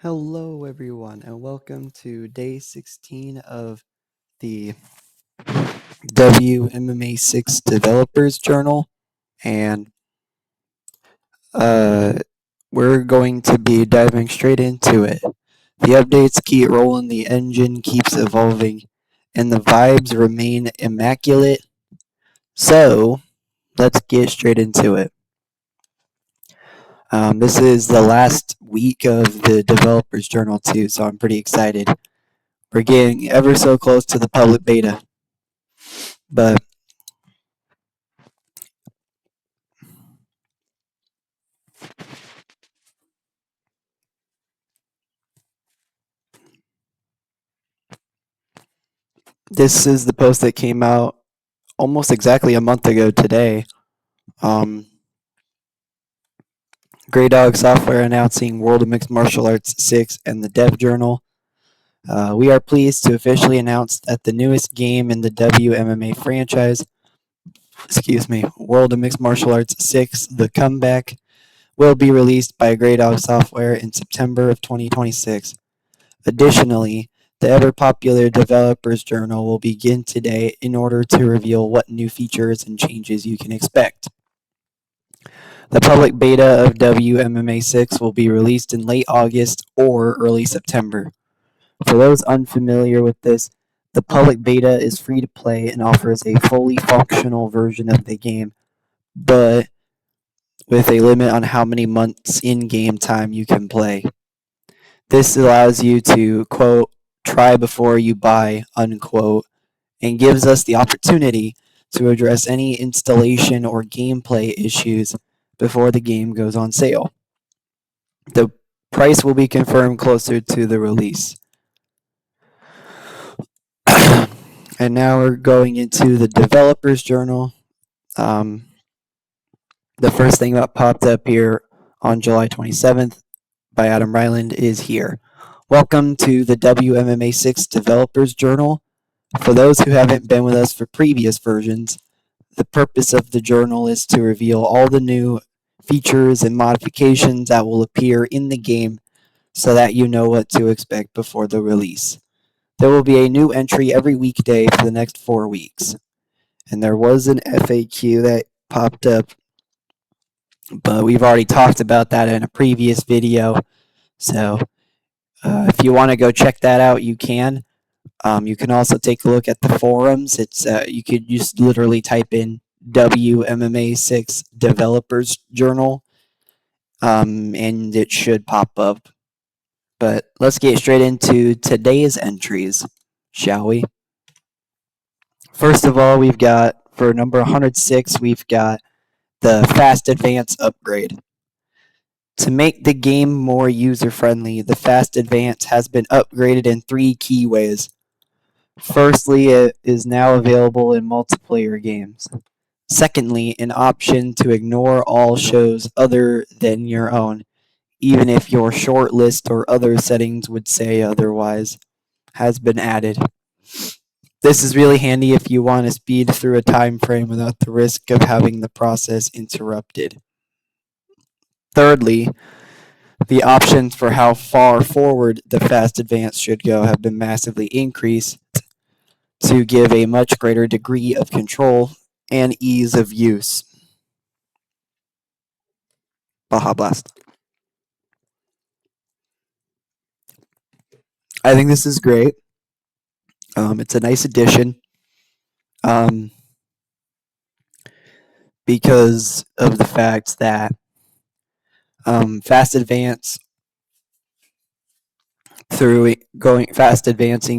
Hello, everyone, and welcome to day 16 of the Wmma 6 Developers Journal. And we're going to be diving straight into it. The updates keep rolling, the engine keeps evolving, and the vibes remain immaculate. So, let's get straight into it. This is the last week of the Developers Journal, too, so I'm pretty excited. We're getting ever so close to the public beta. But this is the post that came out almost exactly a month ago today. Um, Grey Dog Software announcing World of Mixed Martial Arts 6 and the Dev Journal. We are pleased to officially announce that the newest game in the WMMA franchise, World of Mixed Martial Arts 6, The Comeback, will be released by Grey Dog Software in September of 2026. Additionally, the ever-popular Developers Journal will begin today in order to reveal what new features and changes you can expect. The public beta of Wmma 6 will be released in late August or early September. For those unfamiliar with this, the public beta is free to play and offers a fully functional version of the game, but with a limit on how many months in-game time you can play. This allows you to, quote, try before you buy, unquote, and gives us the opportunity to address any installation or gameplay issues before the game goes on sale. The price will be confirmed closer to the release. And now we're going into the Developers Journal. The first thing that popped up here on July 27th by Adam Ryland is here. Welcome to the WMMA 6 Developers Journal. For those who haven't been with us for previous versions, the purpose of the journal is to reveal all the new features and modifications that will appear in the game so that you know what to expect before the release. There will be a new entry every weekday for the next 4 weeks. And there was an FAQ that popped up, but we've already talked about that in a previous video. So if you want to go check that out, you can. You can also take a look at the forums. It's you could just literally type in WMMA 6 Developers Journal, and it should pop up. But let's get straight into today's entries, shall we? First of all, we've got, for number 106, we've got the Fast Advance upgrade. To make the game more user-friendly, the Fast Advance has been upgraded in 3 key ways. Firstly, it is now available in multiplayer games. Secondly, an option to ignore all shows other than your own, even if your short list or other settings would say otherwise, has been added. This is really handy if you want to speed through a time frame without the risk of having the process interrupted. Thirdly, the options for how far forward the Fast Advance should go have been massively increased to give a much greater degree of control and ease of use. Baja Blast. I think this is great. It's a nice addition. Because of the fact that fast advancing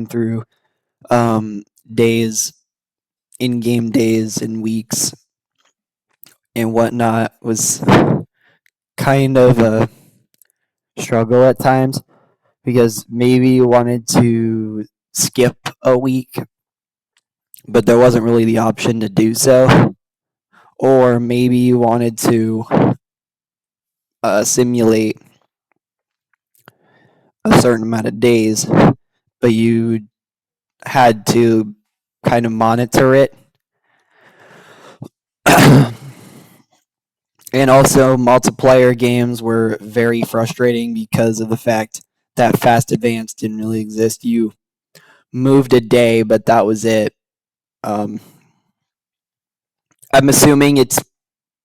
through days, in-game days and weeks and whatnot was kind of a struggle at times, because maybe you wanted to skip a week, but there wasn't really the option to do so. Or maybe you wanted to simulate a certain amount of days, but you had to kind of monitor it. And also, multiplayer games were very frustrating because of the fact that fast advance didn't really exist. You moved a day, but that was it. Um, I'm assuming it's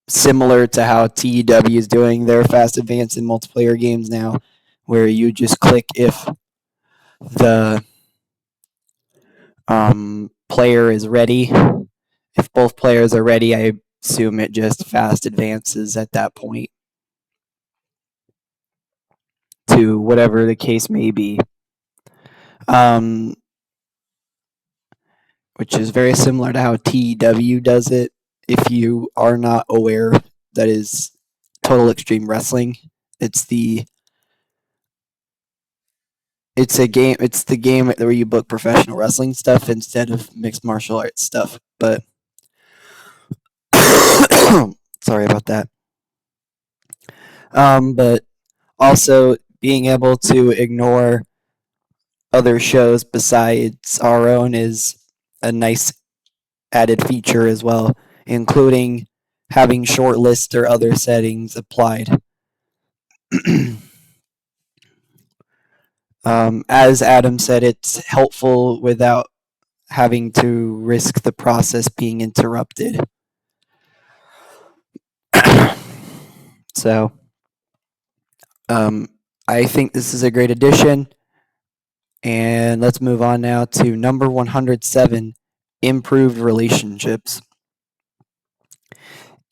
similar to how TEW is doing their fast advance in multiplayer games now, where you just click if the player is ready. If both players are ready, I assume it just fast advances at that point to whatever the case may be. Um, which is very similar to how TEW does it. If you are not aware, that is Total Extreme Wrestling. It's the game where you book professional wrestling stuff instead of mixed martial arts stuff. But sorry about that. But also being able to ignore other shows besides our own is a nice added feature as well, including having short lists or other settings applied. As Adam said, it's helpful without having to risk the process being interrupted. So, I think this is a great addition. And let's move on now to number 107, improved relationships.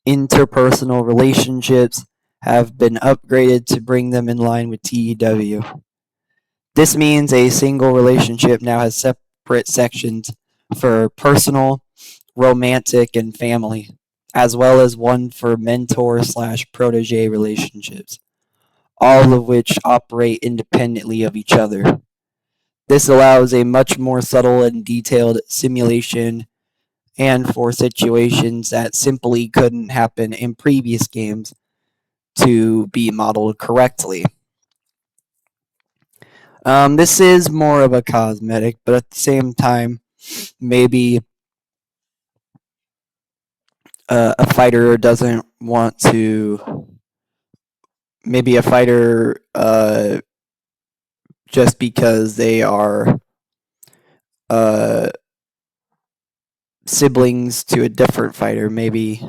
Interpersonal relationships have been upgraded to bring them in line with TEW. This means a single relationship now has separate sections for personal, romantic, and family, as well as one for mentor/protege relationships, all of which operate independently of each other. This allows a much more subtle and detailed simulation and for situations that simply couldn't happen in previous games to be modeled correctly. This is more of a cosmetic, but at the same time, maybe a fighter doesn't want to. Maybe a fighter, just because they are uh, siblings to a different fighter, maybe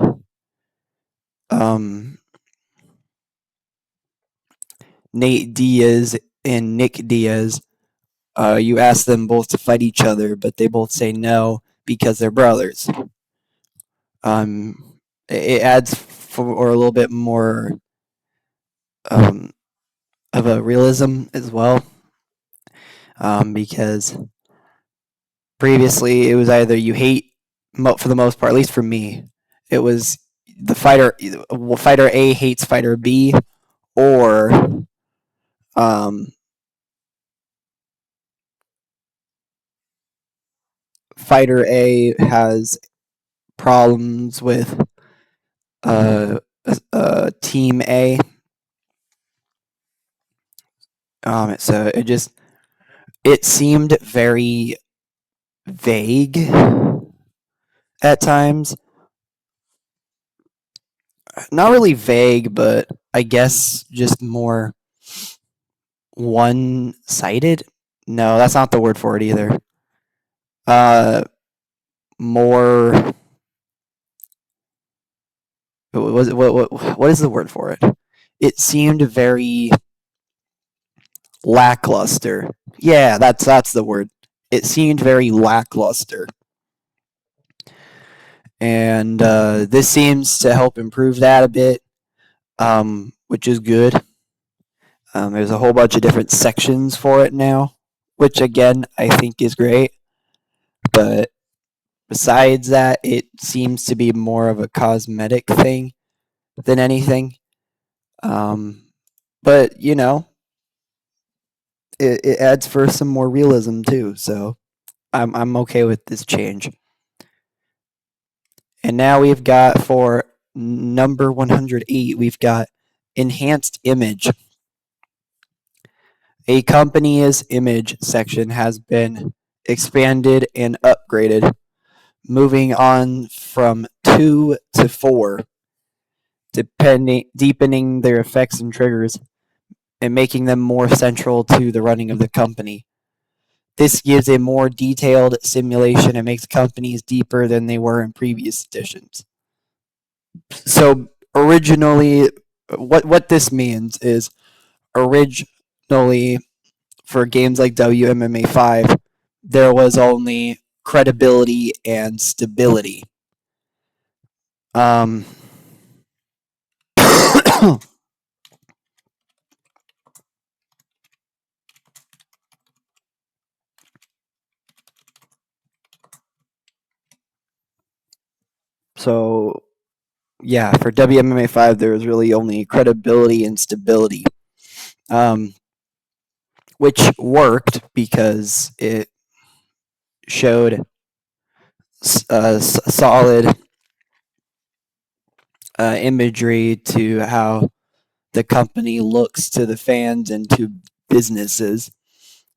Nate Diaz and Nick Diaz, you ask them both to fight each other, but they both say no because they're brothers. It adds for a little bit more of a realism as well, because previously it was either you hate, for the most part, at least for me, it was the fighter A hates fighter B, or fighter A has problems with team A. So it seemed very vague at times. Not really vague, but I guess just more one-sided. No, that's not the word for it either. More. What is the word for it? It seemed very lackluster. Yeah, that's the word. It seemed very lackluster. And this seems to help improve that a bit, which is good. There's a whole bunch of different sections for it now, which again I think is great. But besides that, it seems to be more of a cosmetic thing than anything. But you know, it adds for some more realism too. So I'm okay with this change. And now we've got for number 108, we've got enhanced image. A company's image section has been expanded and upgraded, moving on from 2 to 4, deepening their effects and triggers. and making them more central to the running of the company. This gives a more detailed simulation and makes companies deeper than they were in previous editions. So originally, what this means is originally for games like Wmma 5, there was only credibility and stability. Um, so yeah, for Wmma 5, there was really only credibility and stability, which worked because it showed solid imagery to how the company looks to the fans and to businesses.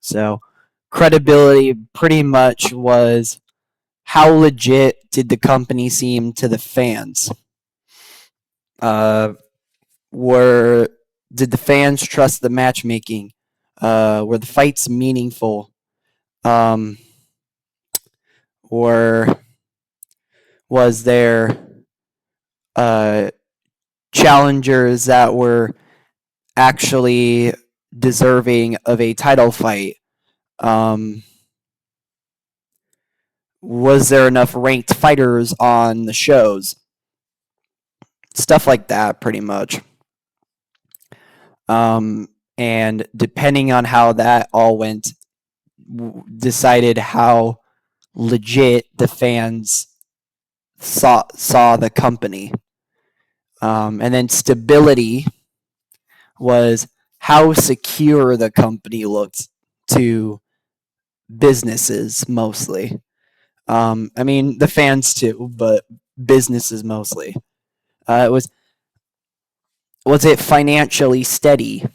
So credibility pretty much was how legit did the company seem to the fans? Were did the fans trust the matchmaking? Were the fights meaningful? Or was there uh, challengers that were actually deserving of a title fight? Um, was there enough ranked fighters on the shows? Stuff like that, pretty much. And depending on how that all went, decided how legit the fans saw the company. And then stability was how secure the company looked to businesses mostly. I mean, the fans too, but businesses mostly. It was it financially steady?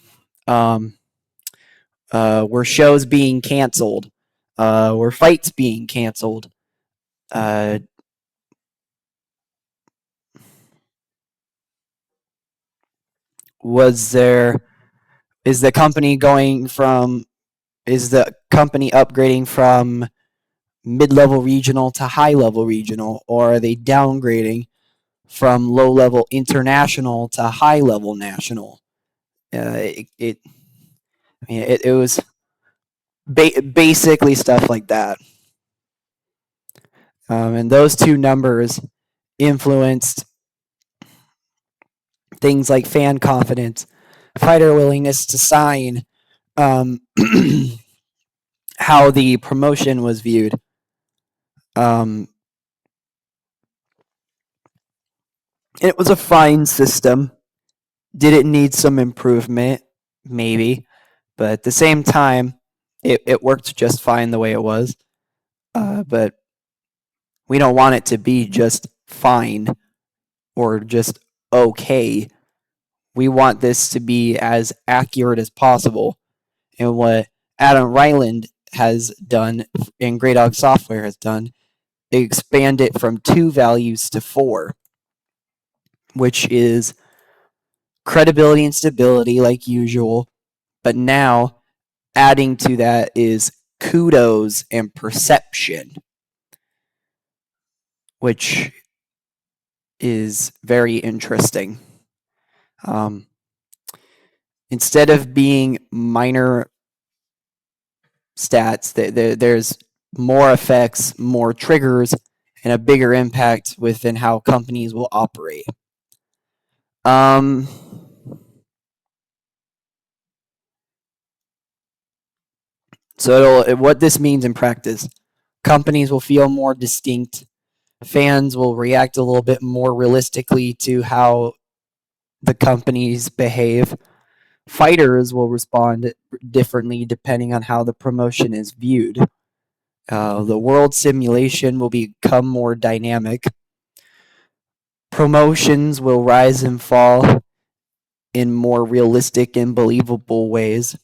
Um, were shows being canceled? Were fights being canceled? Uh, was there is the company going from is the company upgrading from mid-level regional to high-level regional, or are they downgrading from low-level international to high-level national? It was basically stuff like that, and those two numbers influenced things like fan confidence, fighter willingness to sign, um, how the promotion was viewed. Um, it was a fine system. Did it need some improvement? Maybe. But at the same time, it worked just fine the way it was. But we don't want it to be just fine or just okay. We want this to be as accurate as possible. And what Adam Ryland has done and Grey Dog Software has done, expand it from 2 values to 4, which is credibility and stability like usual. But now adding to that is kudos and perception, which is very interesting. Um, Instead of being minor stats, there's more effects, more triggers, and a bigger impact within how companies will operate. Um, so what this means in practice, companies will feel more distinct. Fans will react a little bit more realistically to how the companies behave. Fighters will respond differently depending on how the promotion is viewed. The world simulation will become more dynamic. Promotions will rise and fall in more realistic and believable ways.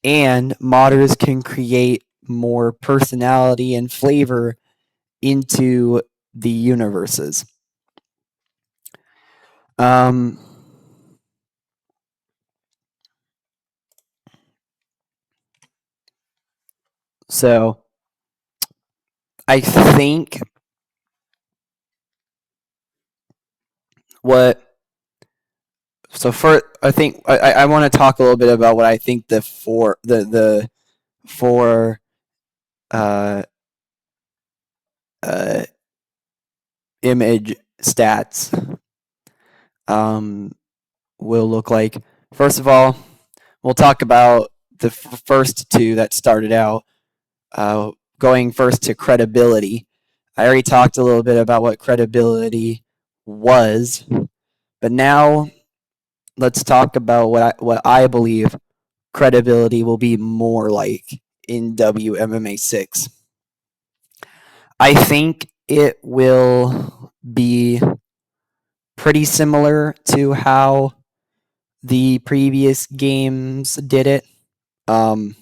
And modders can create more personality and flavor into the universes. Um, So I think what so for I think I want to talk a little bit about what I think the four uh, uh, image stats um, will look like. First of all, we'll talk about the first two that started out. Going first to credibility. I already talked a little bit about what credibility was, but now let's talk about what I believe credibility will be more like in WMMA 6. I think it will be pretty similar to how the previous games did it. Um,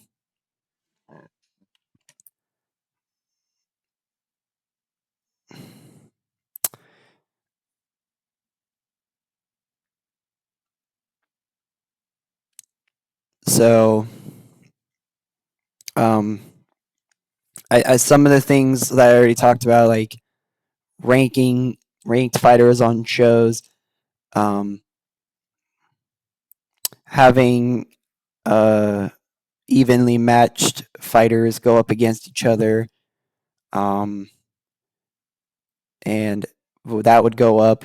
so, um, some of the things that I already talked about, like ranked fighters on shows, um, having evenly matched fighters go up against each other, um, and that would go up.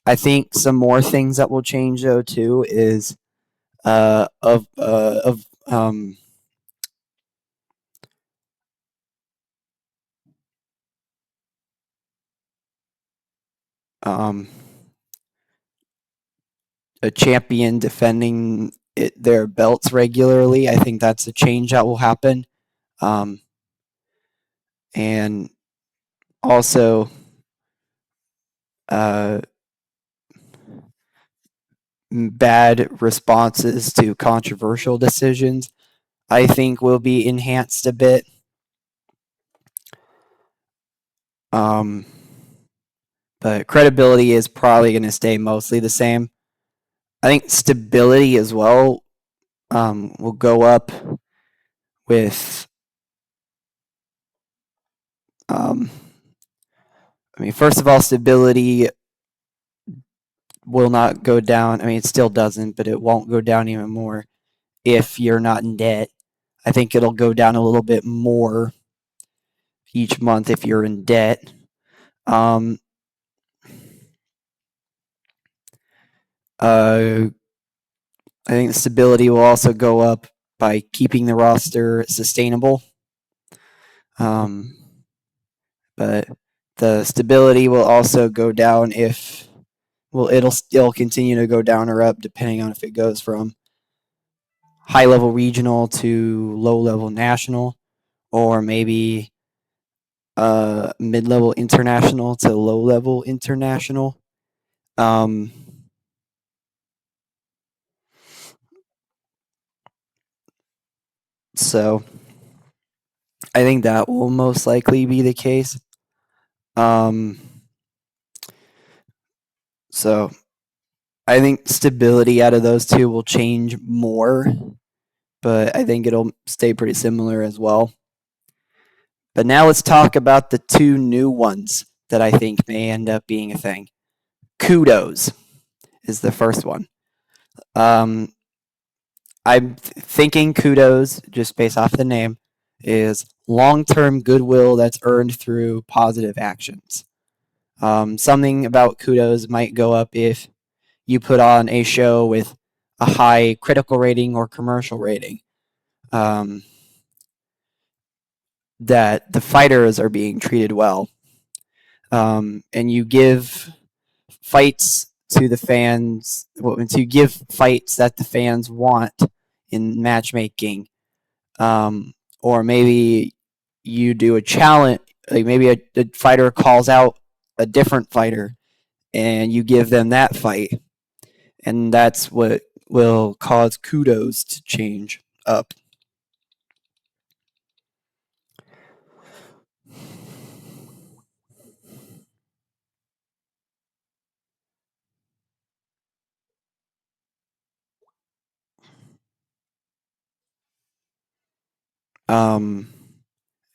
I think some more things that will change though too is of um, a champion defending their belts regularly. I think that's a change that will happen, and also uh, bad responses to controversial decisions. I think will be enhanced a bit. Um, but credibility is probably going to stay mostly the same. I think stability as well will go up with. I mean, first of all, stability will not go down. I mean, it still doesn't, but it won't go down even more if you're not in debt. I think it'll go down a little bit more each month if you're in debt. Um, I think stability will also go up by keeping the roster sustainable. But the stability will also go down if it'll still continue to go down or up depending on if it goes from high level regional to low level national, or maybe mid level international to low level international. Um, so I think that will most likely be the case. Um, so I think stability out of those two will change more, but I think it'll stay pretty similar as well. But now let's talk about the two new ones that I think may end up being a thing. Kudos is the first one. Um, I'm thinking kudos, just based off the name, is long term goodwill that's earned through positive actions. Something about kudos might go up if you put on a show with a high critical rating or commercial rating. That the fighters are being treated well. And you give fights to the fans, to give fights that the fans want in matchmaking. Or maybe you do a challenge, like maybe a fighter calls out a different fighter and you give them that fight. And that's what will cause kudos to change up.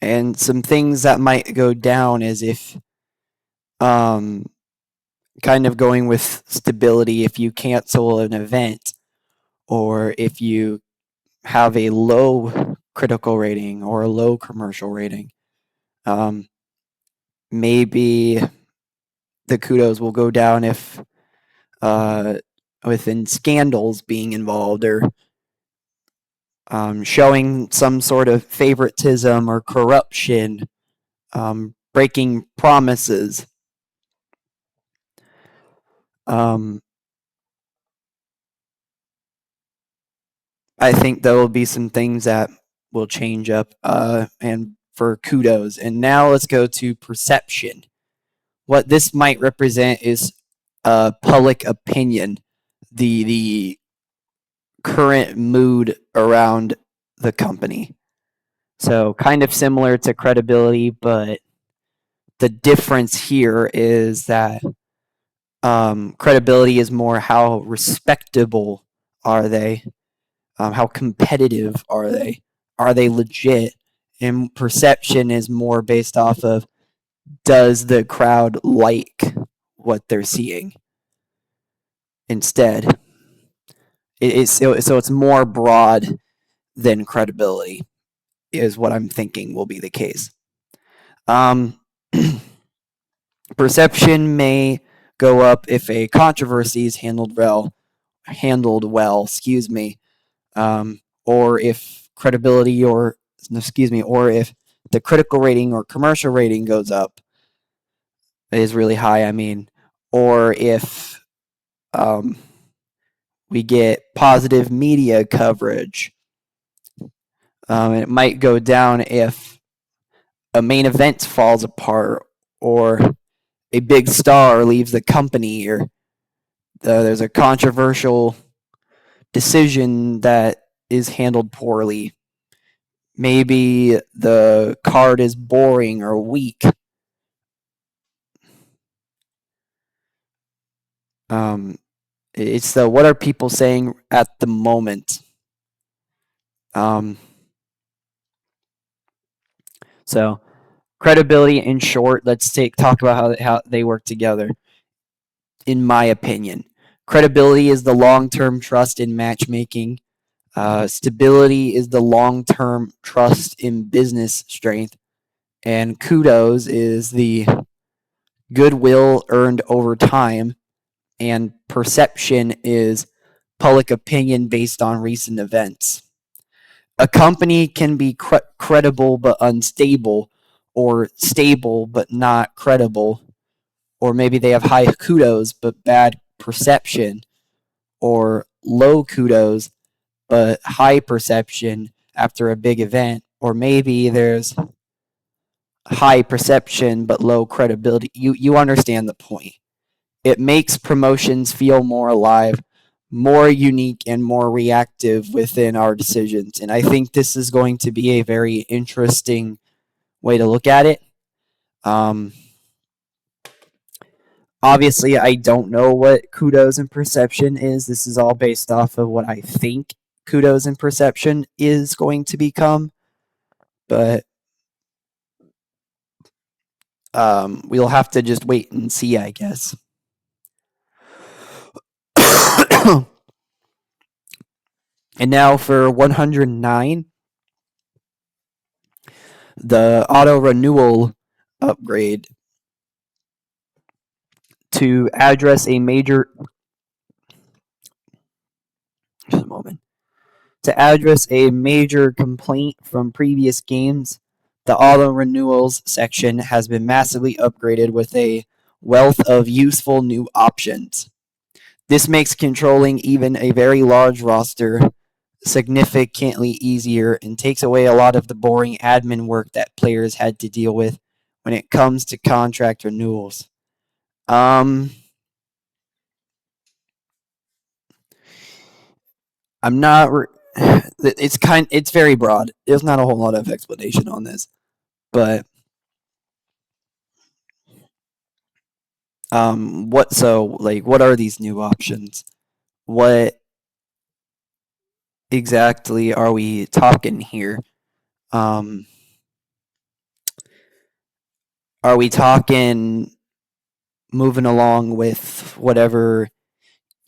And some things that might go down is if um, kind of going with stability, if you cancel an event or if you have a low critical rating or a low commercial rating, maybe the kudos will go down if within scandals being involved or showing some sort of favoritism or corruption, breaking promises. Um, I think there will be some things that will change up and for kudos. And now let's go to perception. What this might represent is public opinion, the current mood around the company. So kind of similar to credibility, but the difference here is that credibility is more how respectable are they, how competitive are they legit, and perception is more based off of does the crowd like what they're seeing instead. So it's more broad than credibility is what I'm thinking will be the case. Um, perception may go up if a controversy is handled well, excuse me, or if credibility or if the critical rating or commercial rating goes up, is really high. I mean, or if we get positive media coverage. It might go down if a main event falls apart or a big star leaves the company or there's a controversial decision that is handled poorly. Maybe the card is boring or weak. It's the what are people saying at the moment. So credibility in short, let's talk about how they work together. In my opinion, credibility is the long-term trust in matchmaking. Stability is the long-term trust in business strength, and kudos is the goodwill earned over time, and perception is public opinion based on recent events. A company can be credible but unstable, or stable but not credible, or maybe they have high kudos but bad perception, or low kudos but high perception after a big event, or maybe there's high perception but low credibility. You understand the point. It makes promotions feel more alive, more unique, and more reactive within our decisions. And I think this is going to be a very interesting way to look at it. Um, obviously, I don't know what kudos and perception is. This is all based off of what I think kudos and perception is going to become. But we'll have to just wait and see, I guess. And now for 109, the auto renewal upgrade to address a major just a moment to address a major complaint from previous games. The auto renewals section has been massively upgraded with a wealth of useful new options. This makes controlling even a very large roster significantly easier and takes away a lot of the boring admin work that players had to deal with when it comes to contract renewals. I'm not. It's very broad. There's not a whole lot of explanation on this, but what are these new options? What exactly are we talking here? Um, Are we talking moving along with whatever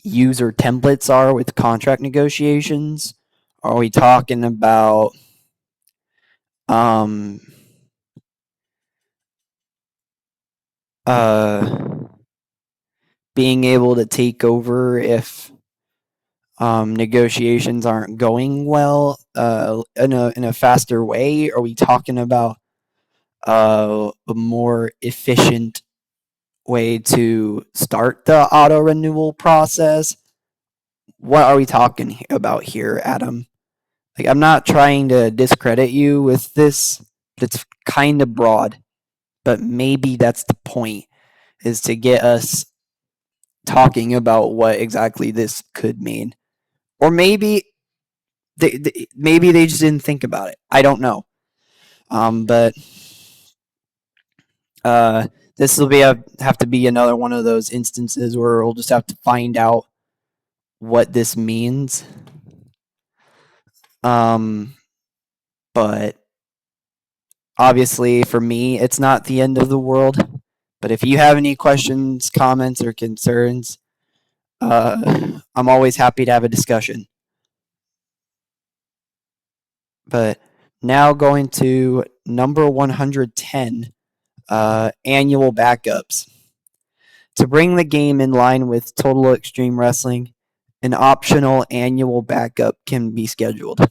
user templates are with contract negotiations? Are we talking about um, uh, being able to take over if negotiations aren't going well in a faster way? Are we talking about a more efficient way to start the auto renewal process? What are we talking about here, Adam? Like, I'm not trying to discredit you with this, but it's kind of broad. But maybe that's the point, is to get us talking about what exactly this could mean. Or maybe maybe they just didn't think about it. I don't know. But uh, this will have to be another one of those instances where we'll just have to find out what this means. Um, but obviously, for me, it's not the end of the world. But if you have any questions, comments, or concerns, I'm always happy to have a discussion. But now going to number 110, annual backups. To bring the game in line with Total Extreme Wrestling, an optional annual backup can be scheduled.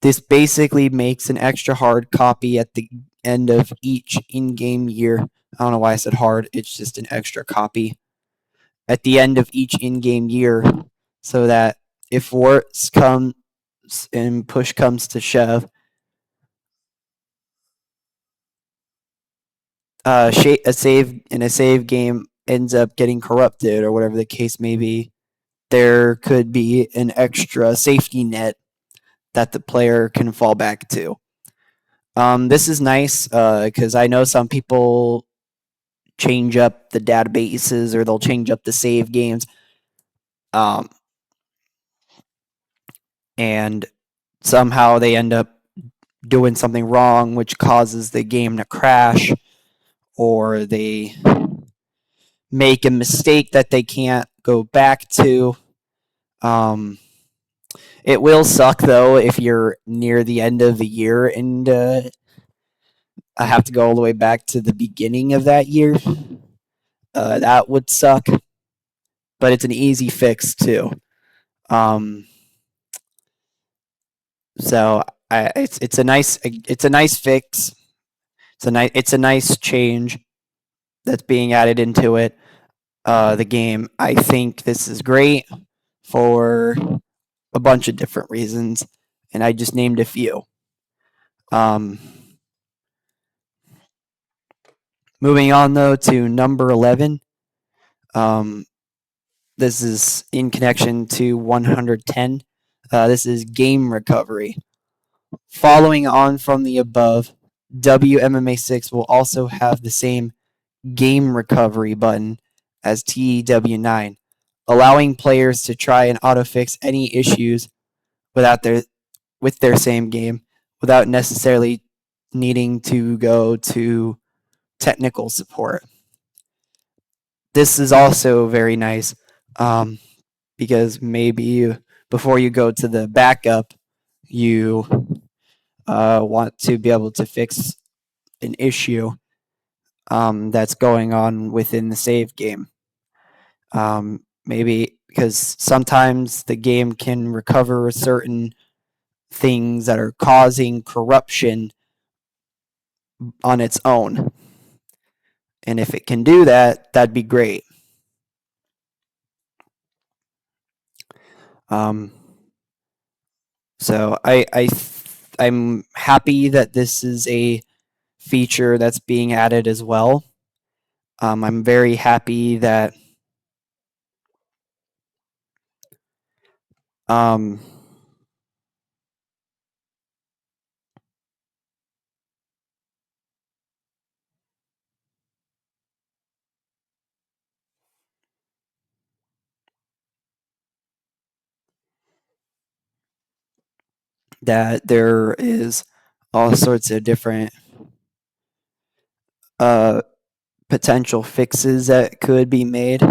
This basically makes an extra hard copy at the end of each in game year. I don't know why I said hard, it's just an extra copy at the end of each in game year so that if worse comes and push comes to shove, a save game ends up getting corrupted or whatever the case may be, there could be an extra safety net that the player can fall back to. This is nice because I know some people change up the databases or they'll change up the save games. Um, and somehow they end up doing something wrong, which causes the game to crash, or they make a mistake that they can't go back to. Um, it will suck though if you're near the end of the year and I have to go all the way back to the beginning of that year. That would suck, but it's an easy fix too. Um, so it's a nice fix. It's a nice change that's being added into it. The game. I think this is great for a bunch of different reasons, and I just named a few. Um, Moving on though to number 11. Um, this is in connection to 110. This is game recovery. Following on from the above, WMMA 6 will also have the same game recovery button as TEW9, allowing players to try and autofix any issues without their with their same game without necessarily needing to go to technical support. This is also very nice because maybe before you go to the backup, you want to be able to fix an issue that's going on within the save game. Maybe because sometimes the game can recover certain things that are causing corruption on its own. And if it can do that, that'd be great. Um, so I'm happy that this is a feature that's being added as well. I'm very happy that um, that there is all sorts of different uh, potential fixes that could be made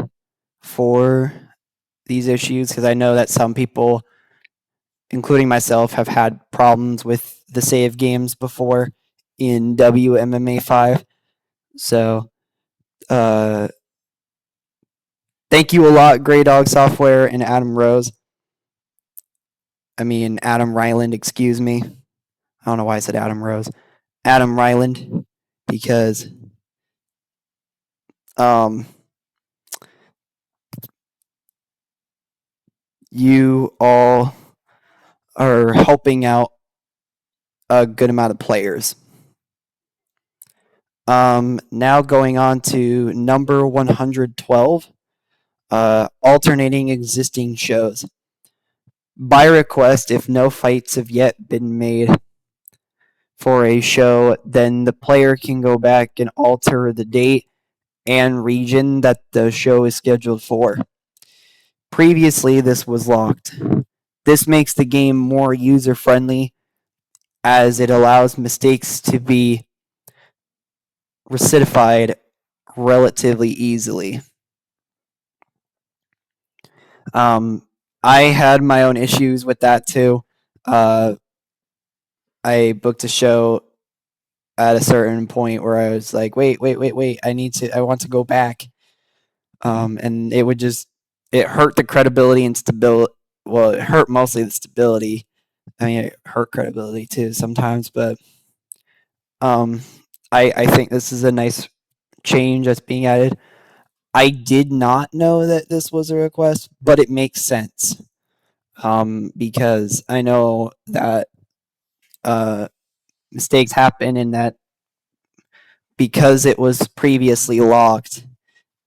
for these issues, because I know that some people, including myself, have had problems with the save games before in Wmma 5. So, uh, thank you a lot, Grey Dog Software and Adam Rose. I mean, Adam Ryland, excuse me. I don't know why I said Adam Rose. Adam Ryland, because um, you all are helping out a good amount of players. Now going on to number 112, alternating existing shows. By request, if no fights have yet been made for a show, then the player can go back and alter the date and region that the show is scheduled for. Previously, this was locked. This makes the game more user friendly as it allows mistakes to be recidified relatively easily. Um, I had my own issues with that too. Uh, I booked a show at a certain point where I was like, wait, I want to go back. And it would just, it hurt the credibility and stability. Well, it hurt mostly the stability. I mean, it hurt credibility too sometimes, but um, I think this is a nice change that's being added. I did not know that this was a request, but it makes sense because I know that uh, mistakes happen and that because it was previously locked,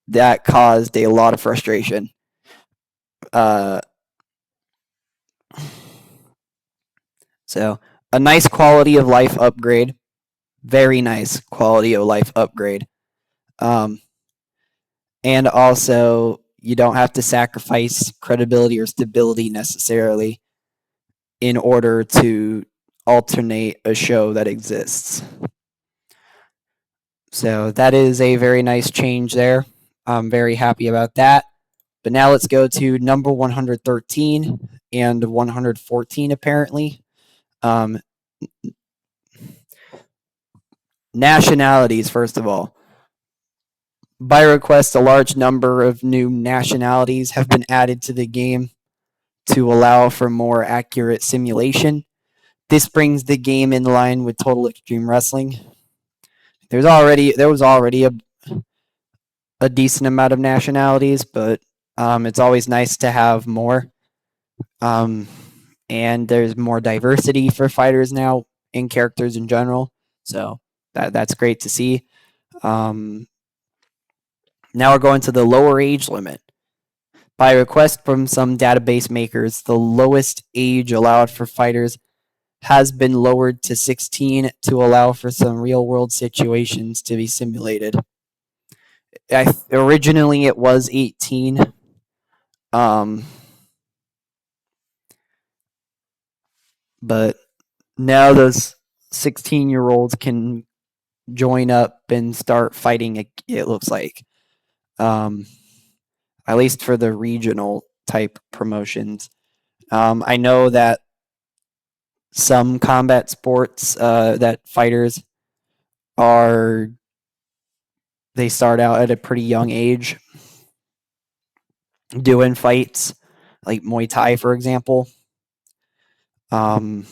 that caused a lot of frustration. Uh, so, a nice quality of life upgrade. Very nice quality of life upgrade. Um, and also, you don't have to sacrifice credibility or stability necessarily in order to alternate a show that exists. So that is a very nice change there. I'm very happy about that. But now let's go to number 113 and 114 apparently. Um, nationalities, first of all. By request, a large number of new nationalities have been added to the game to allow for more accurate simulation. This brings the game in line with Total Extreme Wrestling. There was already a decent amount of nationalities, but it's always nice to have more. And there's more diversity for fighters now in characters in general, so that's great to see. Um, Now we're going to the lower age limit. By request from some database makers, the lowest age allowed for fighters has been lowered to 16 to allow for some real world situations to be simulated. Originally, it was 18. Um, but now those 16-year-olds can join up and start fighting, it looks like. Um, at least for the regional type promotions. I know that some combat sports that fighters are, they start out at a pretty young age doing fights, like Muay Thai, for example. Um,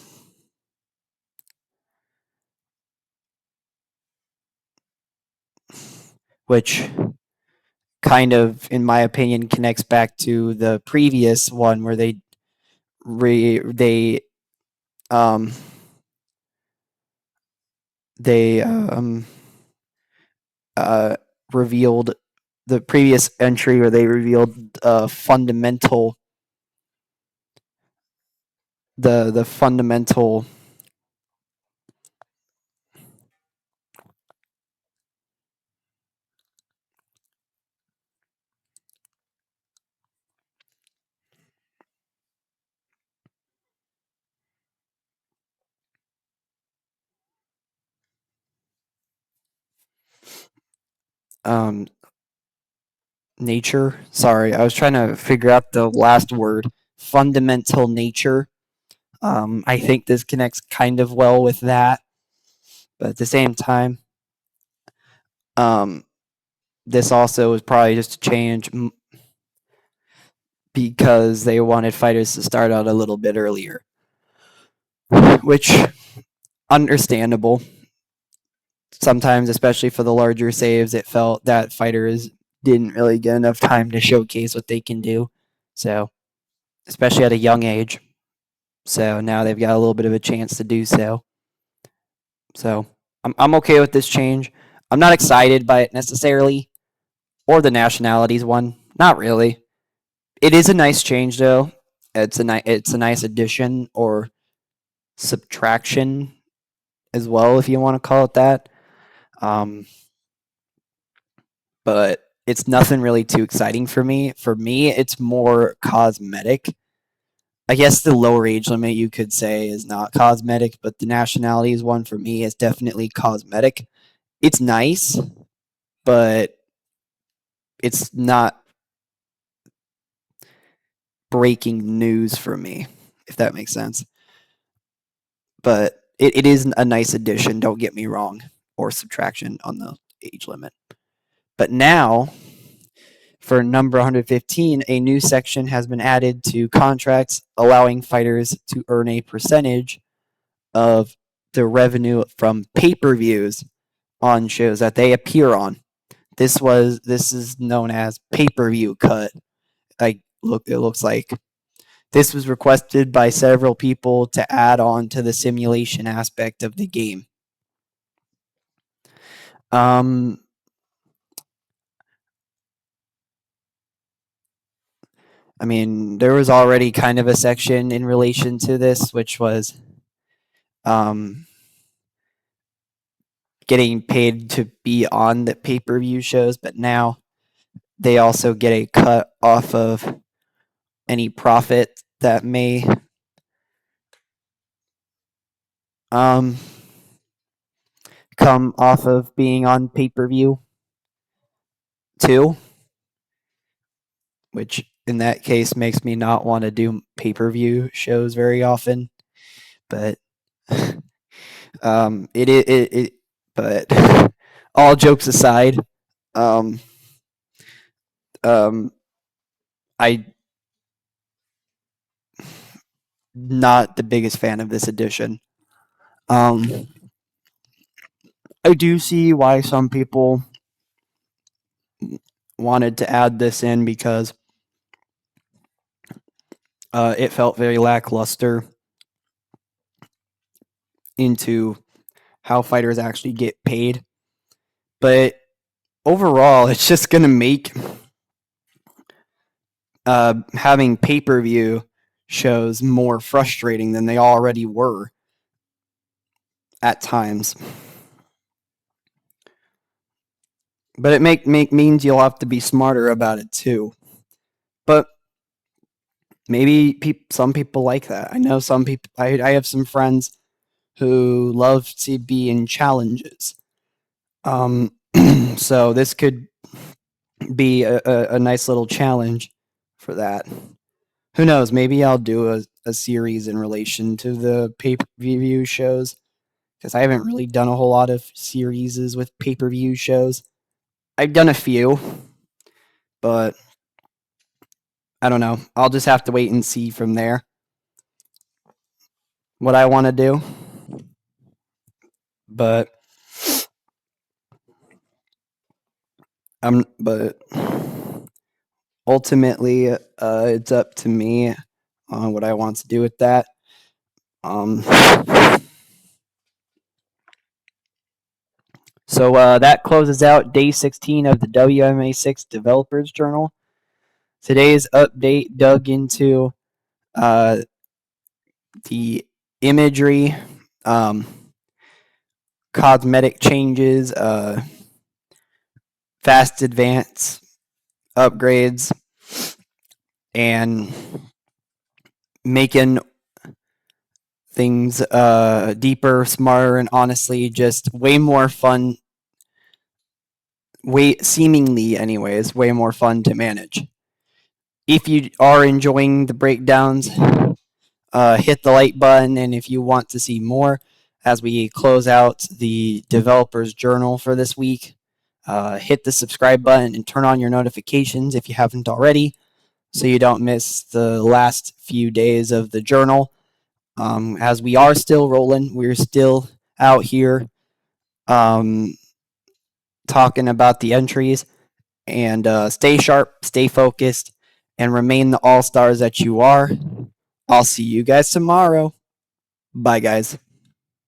which kind of, in my opinion, connects back to the previous one where they um, they revealed the previous entry where they revealed fundamental the fundamental nature. Sorry, I was trying to figure out the last word. Fundamental nature. I think this connects kind of well with that, but at the same time, this also was probably just a change because they wanted fighters to start out a little bit earlier, which understandable. Sometimes, especially for the larger saves, it felt that fighters didn't really get enough time to showcase what they can do. So, especially at a young age. So now they've got a little bit of a chance to do so. So I'm okay with this change. I'm not excited by it necessarily, or the nationalities one. Not really. It is a nice change though. It's a nice addition or subtraction as well, if you want to call it that. But it's nothing really too exciting for me. For me, it's more cosmetic. I guess the lower age limit you could say is not cosmetic, but the nationalities one for me is definitely cosmetic. It's nice, but it's not breaking news for me, if that makes sense. But it is a nice addition, don't get me wrong, or subtraction on the age limit. But now, for number 115, a new section has been added to contracts allowing fighters to earn a percentage of the revenue from pay-per-views on shows that they appear on. This is known as pay-per-view cut. It looks like this was requested by several people to add on to the simulation aspect of the game. I mean, there was already kind of a section in relation to this, which was getting paid to be on the pay-per-view shows, but now they also get a cut off of any profit that may come off of being on pay-per-view too, which in that case makes me not want to do pay-per-view shows very often. But but all jokes aside, I not the biggest fan of this edition. I do see why some people wanted to add this in because it felt very lackluster into how fighters actually get paid. But overall, it's just going to make having pay-per-view shows more frustrating than they already were at times. But it means you'll have to be smarter about it too. But maybe some people like that. I know some people. I have some friends who love to be in challenges. So this could be a nice little challenge for that. Who knows? Maybe I'll do a series in relation to the pay-per-view shows because I haven't really done a whole lot of series with pay-per-view shows. I've done a few, but I don't know. I'll just have to wait and see from there what I want to do. But but ultimately, it's up to me on what I want to do with that. So that closes out day 16 of the WMA 6 Developers Journal. Today's update dug into the imagery, cosmetic changes, fast advance upgrades, and making things deeper, smarter, and honestly just way more fun way seemingly anyways, way more fun to manage. If you are enjoying the breakdowns, hit the like button, and if you want to see more as we close out the developers journal for this week, hit the subscribe button and turn on your notifications if you haven't already, so you don't miss the last few days of the journal. As we are still rolling, we're still out here um, talking about the entries, and stay sharp, stay focused, and remain the all stars that you are. I'll see you guys tomorrow. Bye, guys.